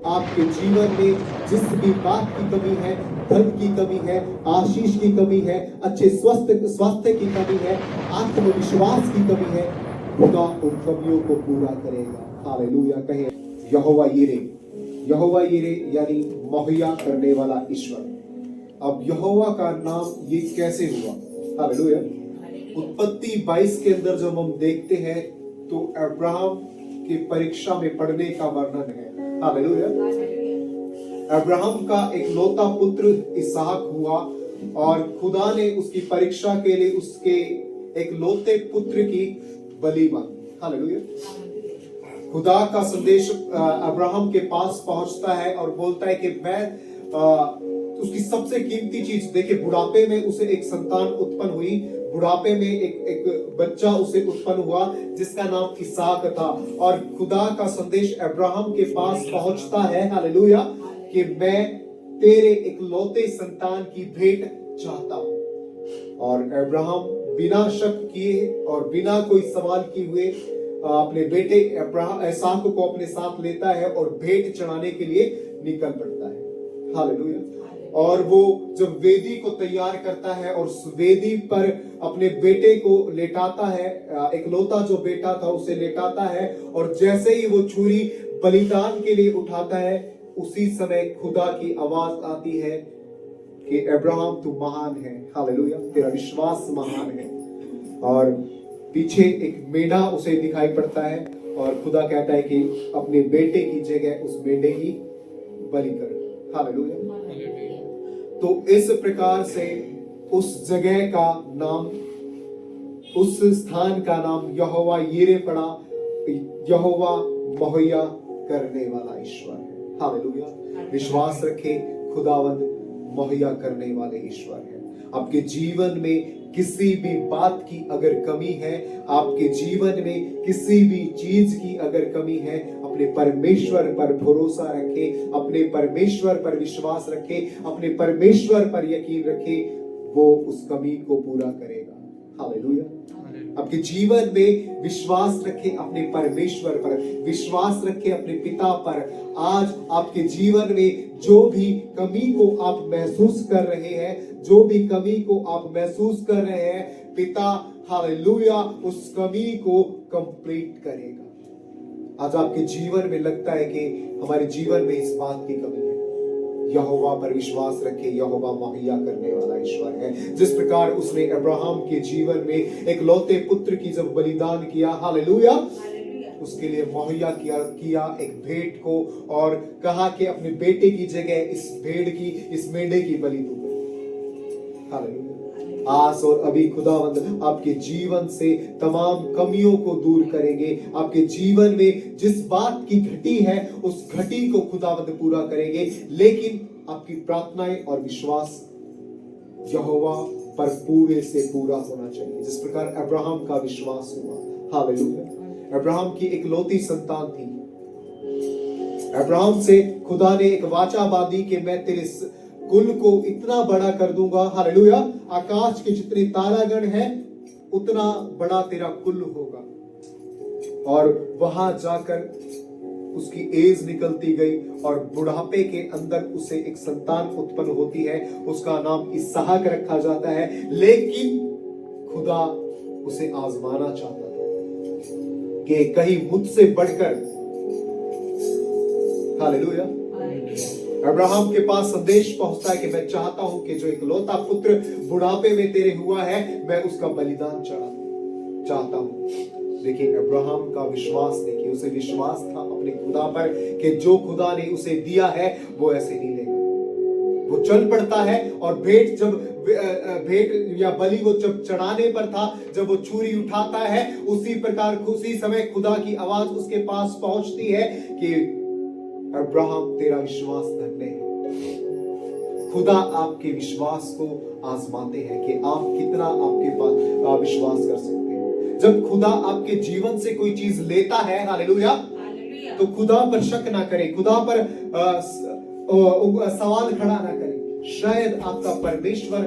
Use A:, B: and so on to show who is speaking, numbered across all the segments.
A: आपके जीवन में जिस भी बात की कमी है, धन की कमी है, आशीष की कमी है, अच्छे स्वास्थ्य की कमी है, आत्मविश्वास की कमी है, खुदा उन कमियों को पूरा करेगा। हालेलुया। कहे यहोवा यीरे। यहोवा यीरे यानी मुहैया करने वाला ईश्वर। अब यहोवा का नाम ये कैसे हुआ? हालेलुया। उत्पत्ति 22 के अंदर जब हम देखते हैं तो अब्राहम की परीक्षा में पढ़ने का वर्णन है। हालेलुया। अब्राहम का एक लौता पुत्र इसहाक हुआ और खुदा ने उसकी परीक्षा के लिए उसके एक लौते पुत्र की बलि मांगी। हालेलुया। खुदा का संदेश अब्राहम के पास पहुंचता है और बोलता है कि मैं उसकी सबसे कीमती चीज, देखिए बुढ़ापे में उसे एक संतान उत्पन्न हुई, बुढ़ापे में एक बच्चा उसे उत्पन्न हुआ जिसका नाम इसहाक था। और खुदा का संदेश अब्राहम के पास पहुंचता है, हालेलुया, कि मैं तेरे एक लौते संतान की भेंट चाहता हूं। और अब्राहम बिना शक किए और बिना कोई सवाल किए हुए अपने बेटे इसहाक को अपने साथ लेता है और भेंट चढ़ाने के लिए निकल पड़ता है। हालेलुया। और वो जब वेदी को तैयार करता है और उस वेदी पर अपने बेटे को लेटाता है, एक लौता जो बेटा था उसे लेटाता है, और जैसे ही वो छुरी बलिदान के लिए उठाता है, उसी समय खुदा की आवाज आती है कि अब्राहम तू महान है। हालेलुया। तेरा विश्वास महान है। और पीछे एक मेढ़ा उसे दिखाई पड़ता है और खुदा कहता है कि अपने बेटे की जगह उस मेढ़े की बलि कर। हालेलुया। तो इस प्रकार से उस जगह का नाम, उस स्थान का नाम यहोवा यीरे पड़ा। यहोवा मुहैया करने वाला ईश्वर है। हालेलुया। विश्वास रखे, खुदावंद मुहैया करने वाले ईश्वर है। आपके जीवन में किसी भी बात की अगर कमी है, आपके जीवन में किसी भी चीज की अगर कमी है, अपने परमेश्वर पर भरोसा रखे, अपने परमेश्वर पर विश्वास रखे, अपने परमेश्वर पर यकीन रखे, वो उस कमी को पूरा करेगा। हालेलुया। आपके जीवन में विश्वास रखे, अपने परमेश्वर पर विश्वास रखे, अपने पिता पर। आज आपके जीवन में जो भी कमी को आप महसूस कर रहे हैं, जो भी कमी को आप महसूस कर रहे हैं, पिता हालेलुया उस कमी को कंप्लीट करेगा। आज आपके जीवन में लगता है कि हमारे जीवन में इस बात की कमी है, यहोवा पर विश्वास रखे। यहोवा मुहैया करने वाला ईश्वर है। जिस प्रकार उसने अब्राहम के जीवन में एक लौते पुत्र की जब बलिदान किया, हालेलुया, उसके लिए मुहैया किया एक भेंट को, और कहा कि अपने बेटे की जगह इस भेड़ की, इस मेढ़े की बलि तू कर। हालेलुया। आज और अभी खुदावंद आपके जीवन से तमाम कमियों को दूर करेंगे। आपके जीवन में जिस बात की घटी है उस घटी को खुदावंद पूरा करेंगे। लेकिन आपकी प्रार्थनाएं और विश्वास यहोवा पर पूरे से पूरा होना चाहिए, जिस प्रकार अब्राहम का विश्वास हुआ। हालेलुया। अब्राहम की एक लौती संतान थी। अब्राहम से खुदा ने एक वाचा बांधी कि मैं तेरे कुल को इतना बड़ा कर दूंगा। हालेलुया। आकाश के जितने तारागण हैं उतना बड़ा तेरा कुल होगा। और वहां जाकर उसकी एज निकलती गई और बुढ़ापे के अंदर उसे एक संतान उत्पन्न होती है। उसका नाम इसहाक रखा जाता है। लेकिन खुदा उसे आजमाना चाहता था कि कहीं मुझसे बढ़कर, हालेलुया, अब्राहम के पास संदेश पहुंचता है कि मैं चाहता हूं कि जो एक लौता पुत्र बुढ़ापे में तेरे हुआ है, मैं उसका बलिदान चाहता हूं। देखिए अब्राहम का विश्वास, देखिए उसे विश्वास था अपने खुदा पर कि जो खुदा ने उसे दिया है वो ऐसे नहीं लेगा। वो चल पड़ता है और भेंट या बलि वो जब चढ़ाने पर था, जब वो छुरी उठाता है, उसी प्रकार उसी समय खुदा की आवाज उसके पास पहुंचती है कि अब्राहम तेरा विश्वास धन्य है। खुदा आपके विश्वास को आजमाते हैं कि आप कितना आपके पास विश्वास कर सकते हैं। जब खुदा आपके जीवन से कोई चीज लेता है, हालेलुया, तो खुदा पर शक ना करें, खुदा पर सवाल खड़ा ना करें। शायद आपका परमेश्वर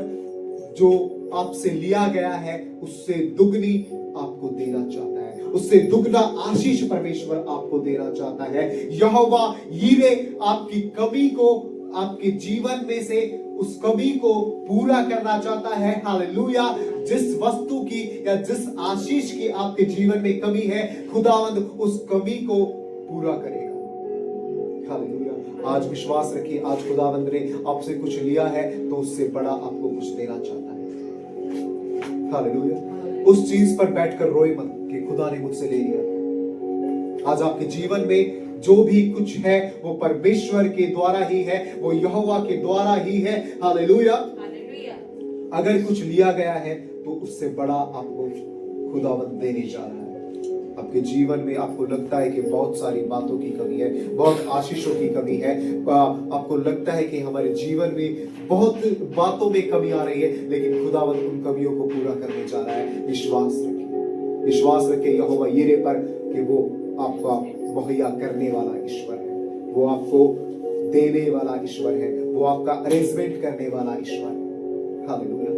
A: जो आपसे लिया गया है उससे दुगनी आपको देना चाहता है। उससे दुगना आशीष परमेश्वर आपको देना चाहता है। यहोवा यीरे आपकी कमी को, आपके जीवन में से उस कमी को पूरा करना चाहता है। हालेलुया। जिस वस्तु की या जिस आशीष की आपके जीवन में कमी है, खुदावंद उस कमी को पूरा करेगा। हालेलुया। आज विश्वास रखिए, आज खुदावंद ने आपसे कुछ लिया है तो उससे बड़ा आपको कुछ देना चाहता है। हालेलुया। उस चीज पर बैठकर रोए मत कि खुदा ने मुझसे ले लिया। आज आपके जीवन में जो भी कुछ है वो परमेश्वर के द्वारा ही है, वो यहोवा के द्वारा ही है। हालेलुया। अगर कुछ लिया गया है तो उससे बड़ा आपको खुदावंद देने जा रहा है। आपके जीवन में आपको लगता है कि बहुत सारी बातों की कमी है, बहुत आशीषों की कमी है, आपको लगता है कि हमारे जीवन में बहुत बातों में कमी आ रही है, लेकिन खुदावंद उन कमियों को पूरा करने जा रहा है। विश्वास रखें यहोवा यीरे पर कि वो आपका मुहैया करने वाला ईश्वर है, वो आपको देने वाला ईश्वर है, वो आपका अरेंजमेंट करने वाला ईश्वर है। हालेलुया।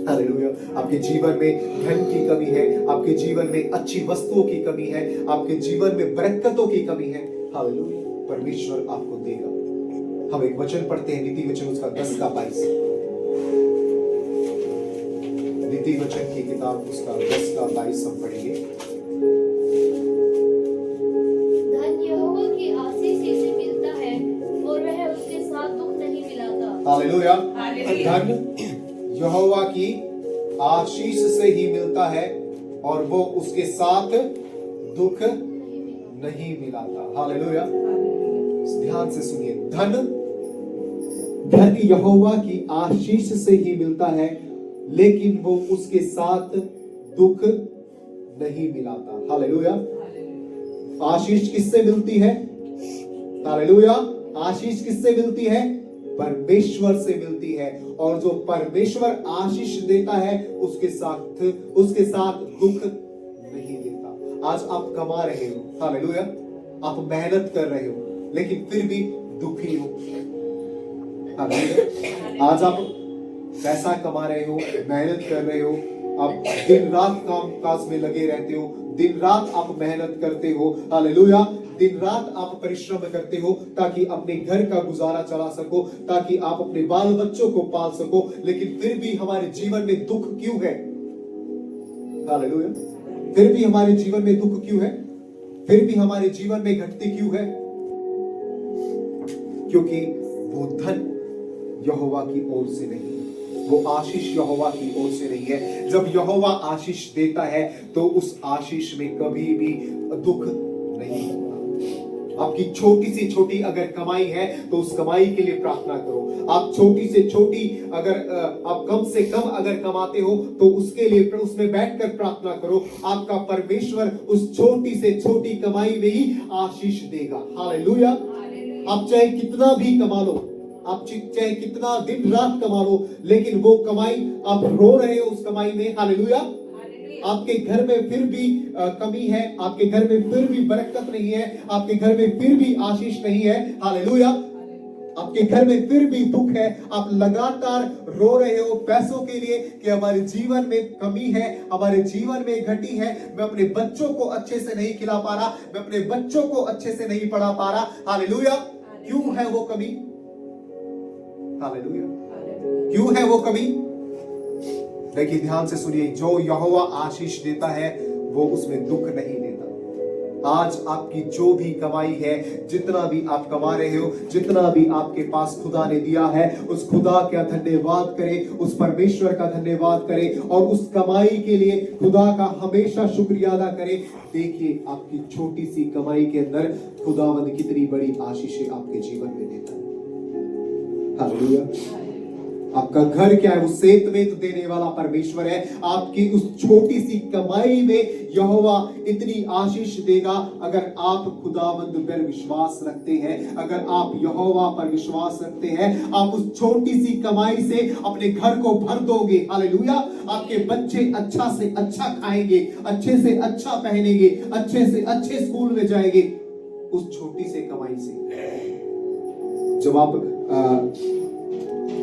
A: हालेलुया। आपके जीवन में धन की कमी है, आपके जीवन में अच्छी वस्तुओं की कमी है, आपके जीवन में बरकतों की कमी है। हालेलुया। परमेश्वर आपको देगा। हम एक वचन पढ़ते हैं, नीति वचन उसका 10 का 22। नीति वचन की किताब उसका 10 का 22 हम पढ़ेंगे।
B: धन यहोवा की आशीष से मिलता है और वह उसके साथ दुख नहीं मिलाता।
A: हालेलुया। धन यहोवा की आशीष से ही मिलता है और वो उसके साथ दुख नहीं मिलाता। हालेलुया। ध्यान से सुनिए, धन यहोवा की आशीष से ही मिलता है, लेकिन वो उसके साथ दुख नहीं मिलाता। हालेलुया। आशीष किससे मिलती है? हालेलुया। आशीष किससे मिलती है? परमेश्वर से मिलती है, और जो परमेश्वर आशीष देता है उसके साथ दुख नहीं देता। आज आप कमा रहे हो, हालेलुया, आप मेहनत कर रहे हो, लेकिन फिर भी दुखी हो। हालेलुया। आज आप पैसा कमा रहे हो, मेहनत कर रहे हो, आप दिन रात काम काज में लगे रहते हो, दिन रात आप मेहनत करते हो। हालेलुया। दिन रात आप परिश्रम करते हो ताकि अपने घर का गुजारा चला सको, ताकि आप अपने बाल बच्चों को पाल सको, लेकिन फिर भी हमारे जीवन में दुख क्यों है? हालेलुया। फिर भी हमारे जीवन में दुख क्यों है? फिर भी हमारे जीवन में घटती क्यों है? क्योंकि वो धन यहोवा की ओर से नहीं, वो आशीष यहोवा की ओर से नहीं है। जब यहोवा आशीष देता है तो उस आशीष में कभी भी दुख नहीं होता। आपकी छोटी से छोटी अगर कमाई है तो उस कमाई के लिए प्रार्थना करो। आप छोटी से छोटी अगर आप कम से कम अगर कमाते हो तो उसके लिए उसमें बैठकर प्रार्थना करो। आपका परमेश्वर उस छोटी से छोटी कमाई में ही आशीष देगा। हालेलुया। आप चाहे कितना भी कमा लो, आप चाहे कितना दिन रात कमा लो, लेकिन वो कमाई आप रो रहे हो उस कमाई में। हालेलुया। आपके घर में फिर भी कमी है, आपके घर में फिर भी बरकत नहीं है, आपके घर में फिर भी आशीष नहीं है। हालेलुया। आपके घर में फिर भी दुख है, आप लगातार रो रहे हो पैसों के लिए कि हमारे जीवन में कमी है, हमारे जीवन में घटी है, मैं अपने बच्चों को अच्छे से नहीं खिला पा रहा, मैं अपने बच्चों को अच्छे से नहीं पढ़ा पा रहा। हालेलुया। क्यों है वो कमी? हालेलुया। क्यों है वो कमी? देखिए, ध्यान से सुनिए, जो यहोवा आशीष देता है वो उसमें दुख नहीं देता। आज आपकी जो भी कमाई है, जितना भी आप कमा रहे हो, जितना भी आपके पास खुदा ने दिया है, उस खुदा का धन्यवाद करें, उस परमेश्वर का धन्यवाद करें और उस कमाई के लिए खुदा का हमेशा शुक्रिया अदा करें। देखिए, आपकी छोटी सी कमाई के अंदर खुदावंद कितनी बड़ी आशीषें आपके जीवन में देता है। हालेलुया। आपका घर क्या है? वो सेतवेत देने वाला परमेश्वर है। आपकी उस छोटी सी कमाई में यहोवा इतनी आशीष देगा अगर आप खुदावंद पर विश्वास रखते हैं, अगर आप यहोवा पर विश्वास रखते हैं। आप उस छोटी सी कमाई से अपने घर को भर दोगे। हालेलुया। आपके बच्चे अच्छा से अच्छा खाएंगे, अच्छे से अच्छा पहनेंगे, अच्छे से अच्छे स्कूल में जाएंगे उस छोटी से कमाई से। जब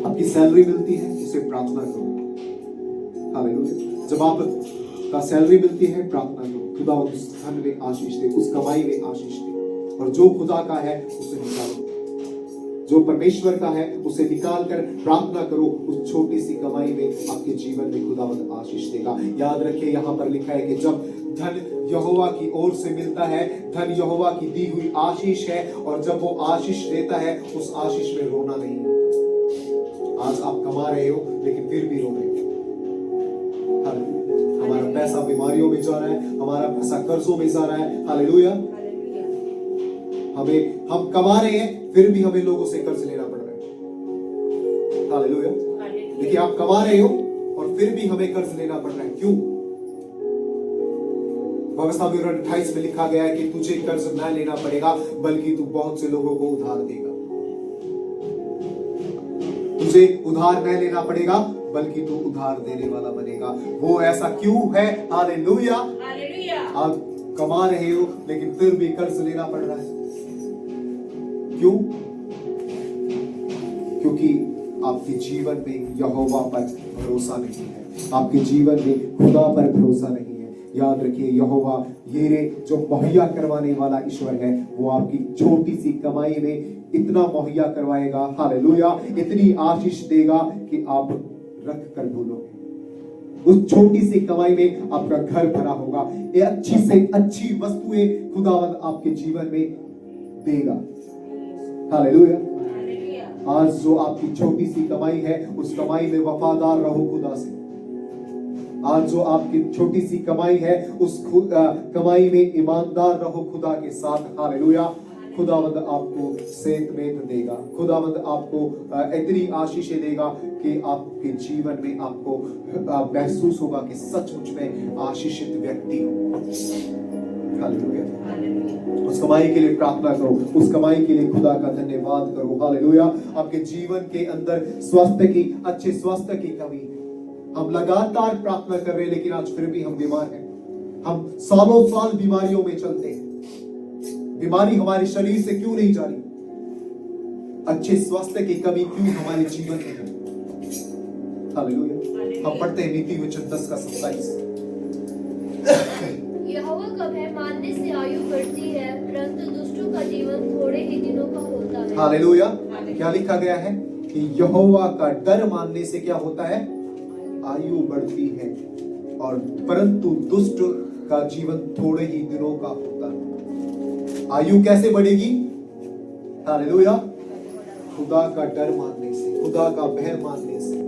A: आपकी सैलरी मिलती है, उसे प्रार्थना करो। हालेलुया। जब आप का सैलरी मिलती है, प्रार्थना करो, खुदा उस धन में आशीष दे, उस कमाई में आशीष दे। और जो खुदा का है उसे निकालो, जो परमेश्वर का है उसे निकाल कर प्रार्थना करो। उस छोटी सी कमाई में आपके जीवन में खुदावंद आशीष देगा। याद रखिए, यहाँ पर लिखा है कि जब धन यहोवा की ओर से मिलता है, धन यहोवा की दी हुई आशीष है, और जब वो आशीष देता है उस आशीष में रोना नहीं है। आज आप कमा रहे हो लेकिन फिर भी रो रहे हो। हमारा पैसा बीमारियों में जा रहा है, हमारा पैसा कर्जों में जा रहा है। हालेलुया। हम कमा रहे हैं फिर भी हमें लोगों से कर्ज लेना पड़ रहा है। हालेलुया। देखिए, आप कमा रहे हो और फिर भी हमें कर्ज लेना पड़ रहा है। क्यों? व्यवस्था विवरण 28 में लिखा गया है कि तुझे कर्ज न लेना पड़ेगा, बल्कि तू बहुत से लोगों को उधार देगा। तुझे उधार न लेना पड़ेगा, बल्कि तू उधार देने वाला बनेगा। वो ऐसा क्यों है? हालेलुया। आप कमा रहे हो लेकिन फिर भी कर्ज लेना पड़ रहा है। क्यों? क्योंकि आपके जीवन में यहोवा पर भरोसा नहीं है, आपके जीवन में खुदा पर भरोसा नहीं है। याद रखिए, यहोवा येरे जो मुहैया करवाने वाला ईश्वर है, वो आपकी छोटी सी कमाई में इतना मुहैया करवाएगा, हालेलुया, इतनी आशीष देगा कि आप रख कर भूलोगे। उस छोटी सी कमाई में आपका घर भरा होगा। ये अच्छी से अच्छी वस्तुएं खुदावंद आपके जीवन में देगा। हालेलुया। आज जो आपकी छोटी सी कमाई है, उस कमाई में वफादार रहो खुदा से। आज जो आपकी छोटी सी कमाई है, उस कमाई में ईमानदार रहो खुदा के साथ। हालेलुया। खुदावंद आपको सेहतमंद देगा, खुदावंद आपको इतनी आशीषें देगा कि आपके जीवन में आपको महसूस होगा कि सचमुच में आशीषित व्यक्ति हो। हालेलुया। उस कमाई के लिए प्रार्थना करो, उस कमाई के लिए खुदा का धन्यवाद करो। हालेलुया। आपके जीवन के अंदर स्वास्थ्य की, अच्छे स्वास्थ्य की कमी है। हम लगातार प्रार्थना कर रहे हैं लेकिन आज फिर भी हम बीमार हैं। हम सालों साल बीमारियों में चलते हैं। बीमारी हमारे शरीर से क्यों नहीं जा रही? अच्छे स्वास्थ्य की कमी क्यों हमारे जीवन में है? हालेलुया। हम पढ़ते हैं नीति वचन 10 का 27।
B: यहोवा का भय मानने से आयु बढ़ती है, परंतु दुष्टों का जीवन थोड़े ही दिनों का होता है।
A: हालेलुया। क्या लिखा गया है कि यहोवा का डर मानने से क्या होता है? आयु बढ़ती है, और परंतु दुष्ट का जीवन थोड़े ही दिनों का होता है। आयु कैसे बढ़ेगी? हालेलुया। खुदा का डर मानने से, खुदा का भय मानने से।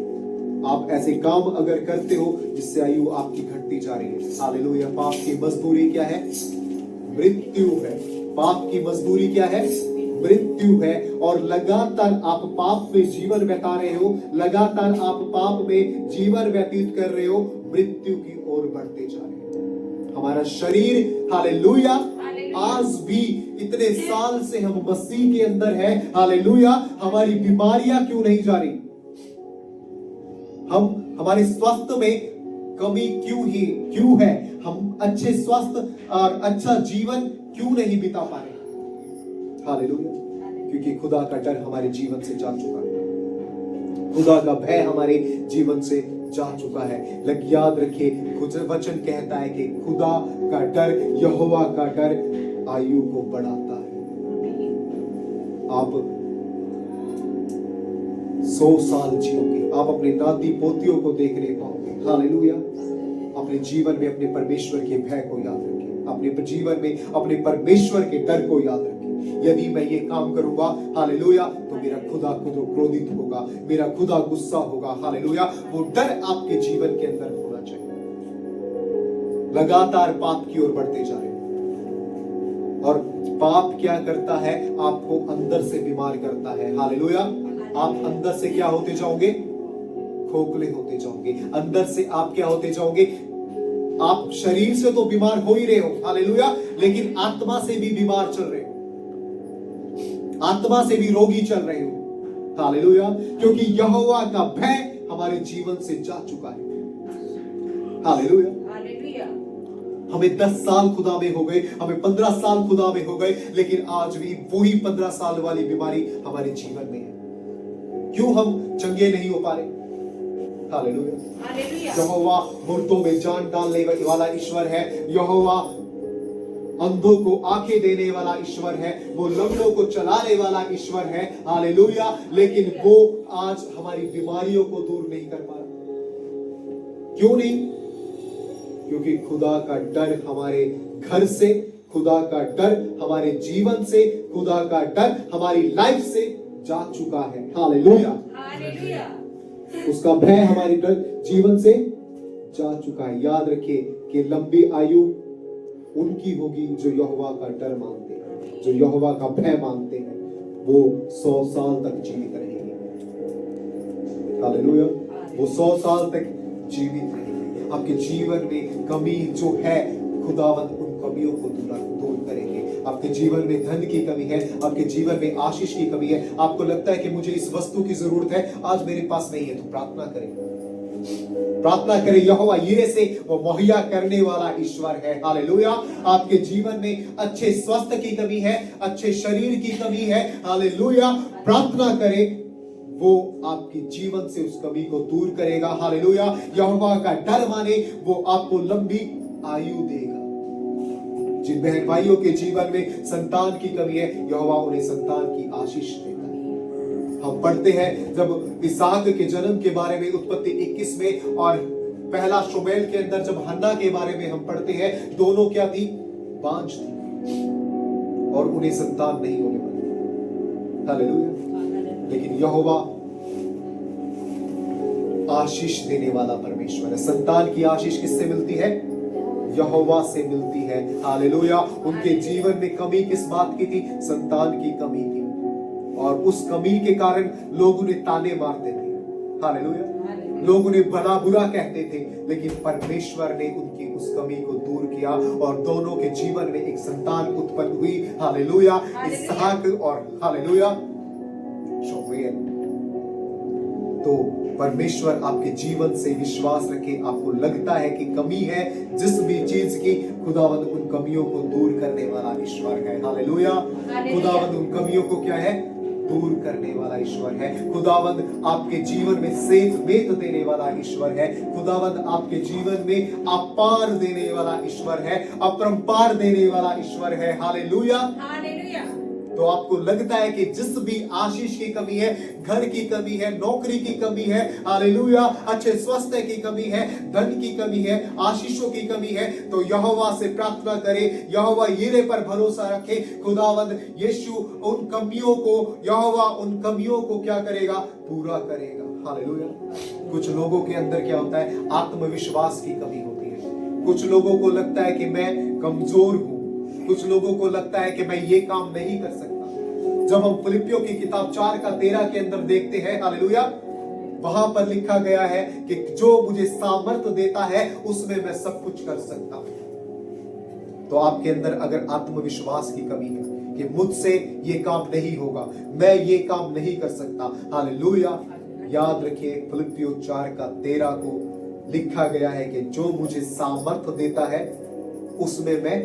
A: आप ऐसे काम अगर करते हो जिससे आयु आपकी घटती जा रही है। हालेलुया। पाप की मजदूरी क्या है? मृत्यु है। पाप की मजदूरी क्या है? मृत्यु है। और लगातार आप पाप में जीवन बिता रहे हो, लगातार आप पाप में जीवन व्यतीत कर रहे हो, मृत्यु की ओर बढ़ते जा रहे हो। हमारा शरीर, हालेलुया, आज भी इतने साल से हम मसीह के अंदर है, हालेलुया, हमारी बीमारियां क्यों नहीं जा रही? हमारे स्वास्थ्य में कमी क्यों है? हम अच्छे स्वास्थ्य और अच्छा जीवन क्यों नहीं बिता पा रहे? हालेलुया। क्योंकि खुदा का डर हमारे जीवन से जा चुका है, खुदा का भय हमारे जीवन से जा चुका है। याद रखिए, वचन कहता है कि खुदा का डर, यहोवा का डर आयु को बढ़ाता है। आप 100 साल जियोगे, आप अपने नाती पोतियों को देखने पाओगे। हालेलुया। अपने जीवन में अपने परमेश्वर के भय को याद रखें, अपने जीवन में अपने परमेश्वर के डर को याद रखें। यदि मैं ये काम करूंगा, हालेलुया, तो मेरा खुदा क्रोधित होगा, मेरा खुदा गुस्सा होगा। हालेलुया। वो डर आपके जीवन के अंदर होना चाहिए। लगातार पाप की ओर बढ़ते जा रहे हैं, और पाप क्या करता है? आपको अंदर से बीमार करता है। हालेलुया। आप अंदर से क्या होते जाओगे? खोखले होते जाओगे। अंदर से आप क्या होते जाओगे? आप शरीर से तो बीमार हो ही रहे हो, हालेलुया, लेकिन आत्मा से भी बीमार चल रहे हो, आत्मा से भी रोगी चल रहे हो। हालेलुया। क्योंकि यहोवा का भय हमारे जीवन से जा चुका है। हालेलुया। हमें 10 साल खुदा में हो गए, हमें 15 साल खुदा में हो गए, लेकिन आज भी वही 15 साल वाली बीमारी हमारे जीवन में है। क्यों हम चंगे नहीं हो पा रहे? हालेलुया। यहोवा मुर्दों में जान डालने वाला ईश्वर है। यहोवा अंधों को आंखें देने वाला ईश्वर है, वो लंगड़ों को चलाने वाला ईश्वर है, हालेलुया। लेकिन वो आज हमारी बीमारियों को दूर नहीं कर पा रहा। क्यों नहीं? क्योंकि खुदा का डर हमारे घर से, खुदा का डर हमारे जीवन से, खुदा का डर हमारी लाइफ से जा चुका है, हालेलुया। उसका भय हमारे डर जीवन से जा चुका है। याद रखिए कि लंबी आयु उनकी होगी जो यहोवा का डर मानते हैं, जो यहोवा का भय मानते हैं, वो 100 साल तक जीवित रहेंगे, हालेलुया। वो 100 साल तक जीवित रहेंगे। आपके जीवन में कमी जो है, खुदावंद उन कमियों को दूर करेंगे। आपके जीवन में धन की कमी है, आपके जीवन में आशीष की कमी है, आपको लगता है कि मुझे इस वस्तु की जरूरत है, आज मेरे पास नहीं है, तो प्रार्थना करें, प्रार्थना करें। यहोवा यीरे से वो मुहैया करने वाला ईश्वर है, हालेलुया। आपके जीवन में अच्छे स्वास्थ्य की कमी है, अच्छे शरीर की कमी है, हालेलुया। प्रार्थना करें, वो आपके जीवन से उस कमी को दूर करेगा, हालेलुया। यहोवा का डर माने, वो आपको लंबी आयु देगा। जिन बहन भाइयों के जीवन में संतान की कमी है, यहोवा उन्हें संतान की आशीष देता है। हम पढ़ते हैं जब इसहाक के जन्म के बारे में उत्पत्ति 21 में और पहला शमूएल के अंदर जब हन्ना के बारे में हम पढ़ते हैं, दोनों क्या थी? बांझ थी और उन्हें संतान नहीं होने वाली, हालेलुया। लेकिन यहोवा आशीष देने वाला परमेश्वर है। संतान की आशीष किससे मिलती है? यहोवा से मिलती है, हालेलुया। उनके जीवन में कमी किस बात की थी? संतान की कमी थी, और उस कमी के कारण लोग उन्हें ताने मारते थे, हालेलुया। लोग उन्हें भला बुरा कहते थे, लेकिन परमेश्वर ने उनकी उस कमी को दूर किया और दोनों के जीवन में एक संतान उत्पन्न हुई, हालेलुया। इसहाक और हालेलुया शमूएल। तो परमेश्वर आपके जीवन से विश्वास रखे। आपको लगता है कि कमी है जिस भी चीज की, खुदावंद उन कमियों को दूर करने वाला ईश्वर है, हालेलुया। खुदावंद उन कमियों को क्या है? दूर करने वाला ईश्वर है। खुदावंद आपके जीवन में सेध मेद देने वाला ईश्वर है। खुदावंद आपके जीवन में अपार देने वाला ईश्वर है, अपरंपार देने वाला ईश्वर है, हालेलुया। तो आपको लगता है कि जिस भी आशीष की कमी है, घर की कमी है, नौकरी की कमी है, हालेलुया, अच्छे स्वास्थ्य की कमी है, धन की कमी है, आशीषों की कमी है, तो यहोवा से प्रार्थना करें, यहोवा यीरे पर भरोसा रखे। खुदावंद यीशु उन कमियों को, यहोवा उन कमियों को क्या करेगा? पूरा करेगा, हालेलुया। कुछ लोगों के अंदर क्या होता है? आत्मविश्वास की कमी होती है। कुछ लोगों को लगता है कि मैं कमजोर हूं, कुछ लोगों को लगता है कि मैं ये काम नहीं कर सकता। जब हम फिलिपियों की किताब 4:13 के अंदर देखते हैं, हालेलुया, वहां पर लिखा गया है कि जो मुझे सामर्थ्य देता है उसमें मैं सब कुछ कर सकता हूं। तो आपके अंदर अगर आत्मविश्वास की कमी है कि मुझसे ये काम नहीं होगा, मैं ये काम नहीं कर सकता, हालेलुया, याद रखिए फिलिपियों 4:13 को लिखा गया है कि जो मुझे सामर्थ्य देता है उसमें मैं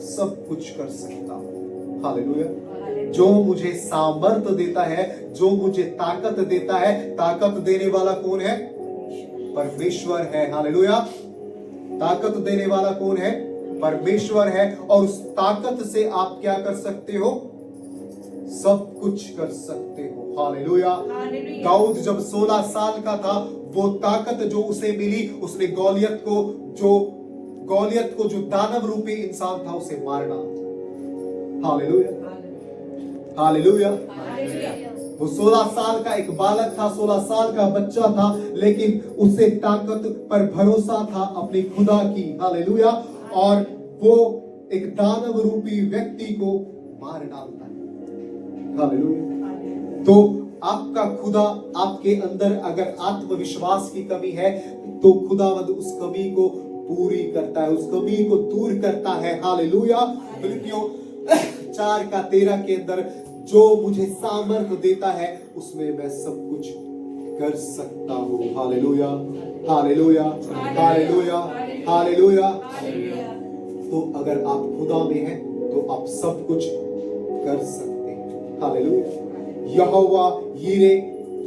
A: सब कुछ कर सकता हूं, हालेलुया। जो मुझे सामर्थ्य देता है, जो मुझे ताकत देता है, ताकत देने वाला कौन है? परमेश्वर है, हालेलुया। ताकत देने वाला कौन है? परमेश्वर है। और उस ताकत से आप क्या कर सकते हो? सब कुछ कर सकते हो, हालेलुया। दाऊद जब 16 साल का था, वो ताकत जो उसे मिली, उसने गोलियत को जो दानव रूपी इंसान था उसे मार डाला, हालेलुया, हालेलुया। वो 16 साल का एक बालक था, 16 साल का बच्चा था, लेकिन उसे ताकत पर भरोसा था अपनी खुदा की, हालेलुया। और वो एक दानव रूपी व्यक्ति को मार डालता है, हालेलुया। तो आपका खुदा आपके अंदर अगर आत्मविश्वास की कमी है, तो खुदावंद उस कमी को पूरी करता है, उस कमी को दूर करता है, हालेलुया। फिलिपियों 4:13 के अंदर जो मुझे सामर्थ्य देता है उसमें मैं सब कुछ कर सकता हूँ, हालेलुया, हालेलुया, हालेलुया, हालेलुया। तो अगर आप खुदा में हैं तो आप सब कुछ कर सकते हैं, हालेलुया। यहोवा यीरे,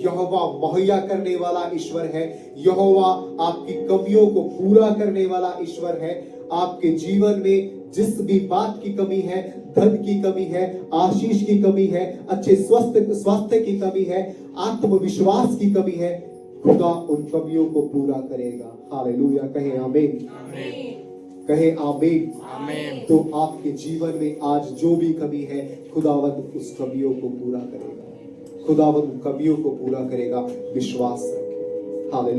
A: यहोवा मुहैया करने वाला ईश्वर है। यहोवा आपकी कमियों को पूरा करने वाला ईश्वर है। आपके जीवन में जिस भी बात की कमी है, धन की कमी है, आशीष की कमी है, अच्छे स्वास्थ्य की कमी है, आत्मविश्वास की कमी है, खुदा उन कमियों को पूरा करेगा। हालेलुया, कहे आमीन, कहे आमीन।
C: आमीन।
A: तो आपके जीवन में आज जो भी कमी है, खुदावंद उस कमियों को पूरा करेगा, खुदावंद कमियों को पूरा करेगा। विश्वास रखें। हालेलुया।